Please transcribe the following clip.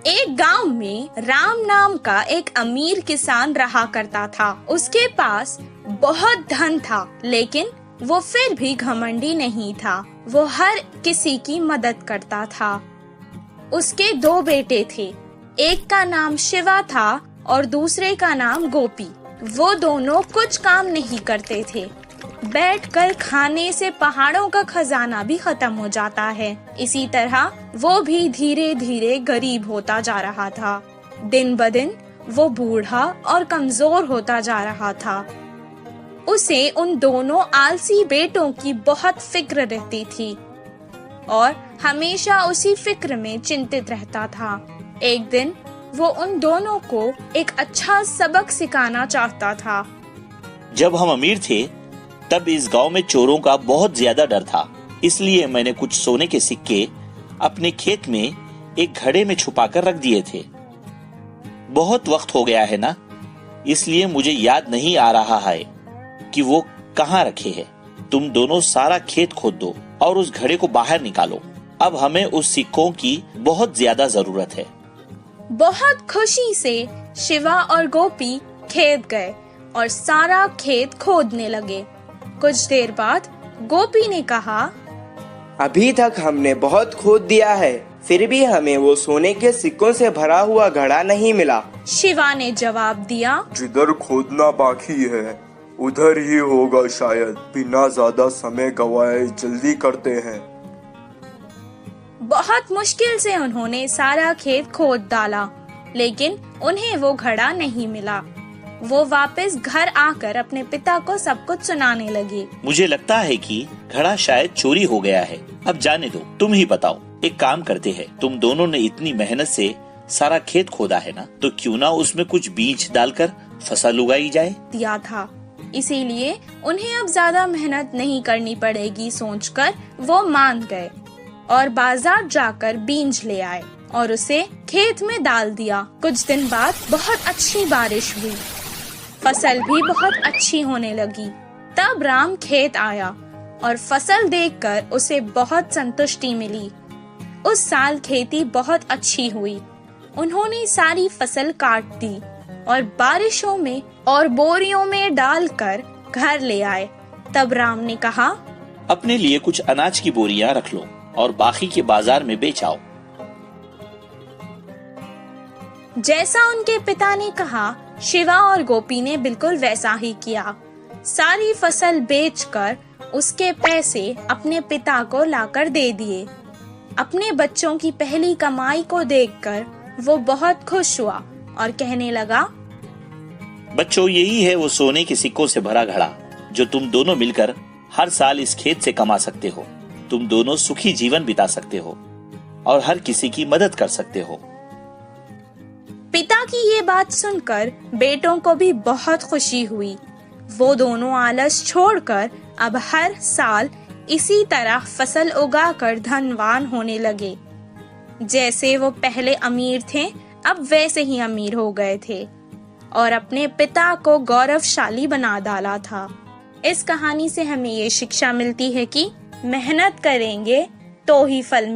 एक गांव में राम नाम का एक अमीर किसान रहा करता था। उसके पास बहुत धन था, लेकिन वो फिर भी घमंडी नहीं था। वो हर किसी की मदद करता था। उसके 2 बेटे थे। एक का नाम शिवा था और दूसरे का नाम गोपी। वो दोनों कुछ काम नहीं करते थे। बैठकर खाने से पहाड़ों का खजाना भी खत्म हो जाता है। इसी तरह वो भी धीरे धीरे गरीब होता जा रहा था। दिन ब दिन वो बूढ़ा और कमजोर होता जा रहा था। उसे उन दोनों आलसी बेटों की बहुत फिक्र रहती थी और हमेशा उसी फिक्र में चिंतित रहता था। एक दिन वो उन दोनों को एक अच्छा सबक सिखाना चाहता था। जब हम अमीर थे तब इस गांव में चोरों का बहुत ज्यादा डर था। इसलिए मैंने कुछ सोने के सिक्के अपने खेत में एक घड़े में छुपाकर रख दिए थे। बहुत वक्त हो गया है ना, इसलिए मुझे याद नहीं आ रहा है कि वो कहाँ रखे हैं। तुम दोनों सारा खेत खोद दो और उस घड़े को बाहर निकालो। अब हमें उस सिक्कों की बहुत ज्यादा जरूरत है। बहुत खुशी से शिवा और गोपी खेत गए और सारा खेत खोदने लगे। कुछ देर बाद गोपी ने कहा, अभी तक हमने बहुत खोद दिया है, फिर भी हमें वो सोने के सिक्कों से भरा हुआ घड़ा नहीं मिला। शिवा ने जवाब दिया, जिधर खोदना बाकी है उधर ही होगा शायद। बिना ज्यादा समय गवाए जल्दी करते हैं। बहुत मुश्किल से उन्होंने सारा खेत खोद डाला, लेकिन उन्हें वो घड़ा नहीं मिला। वो वापस घर आकर अपने पिता को सब कुछ सुनाने लगे। मुझे लगता है कि घड़ा शायद चोरी हो गया है। अब जाने दो, तुम ही बताओ। एक काम करते हैं, तुम दोनों ने इतनी मेहनत से सारा खेत खोदा है ना, तो क्यों ना उसमें कुछ बीज डालकर फसल उगाई जाए। दिया था, इसीलिए उन्हें अब ज्यादा मेहनत नहीं करनी पड़ेगी सोचकर वो मान गए और बाजार जाकर बीज ले आए और उसे खेत में डाल दिया। कुछ दिन बाद बहुत अच्छी बारिश हुई, फसल भी बहुत अच्छी होने लगी। तब राम खेत आया और फसल देखकर उसे बहुत संतुष्टि मिली। उस साल खेती बहुत अच्छी हुई। उन्होंने सारी फसल काट दी और बारिशों में और बोरियों में डालकर घर ले आए। तब राम ने कहा, अपने लिए कुछ अनाज की बोरियां रख लो और बाकी के बाजार में बेच आओ। जैसा उनके पिता ने कहा, शिवा और गोपी ने बिल्कुल वैसा ही किया। सारी फसल बेचकर उसके पैसे अपने पिता को लाकर दे दिए। अपने बच्चों की पहली कमाई को देखकर वो बहुत खुश हुआ और कहने लगा, बच्चों, यही है वो सोने के सिक्कों से भरा घड़ा जो तुम दोनों मिलकर हर साल इस खेत से कमा सकते हो। तुम दोनों सुखी जीवन बिता सकते हो और हर किसी की मदद कर सकते हो। पिता की ये बात सुनकर बेटों को भी बहुत खुशी हुई। वो दोनों आलस छोड़कर अब हर साल इसी तरह फसल उगाकर धनवान होने लगे। जैसे वो पहले अमीर थे, अब वैसे ही अमीर हो गए थे और अपने पिता को गौरवशाली बना डाला था। इस कहानी से हमें ये शिक्षा मिलती है कि मेहनत करेंगे तो ही फल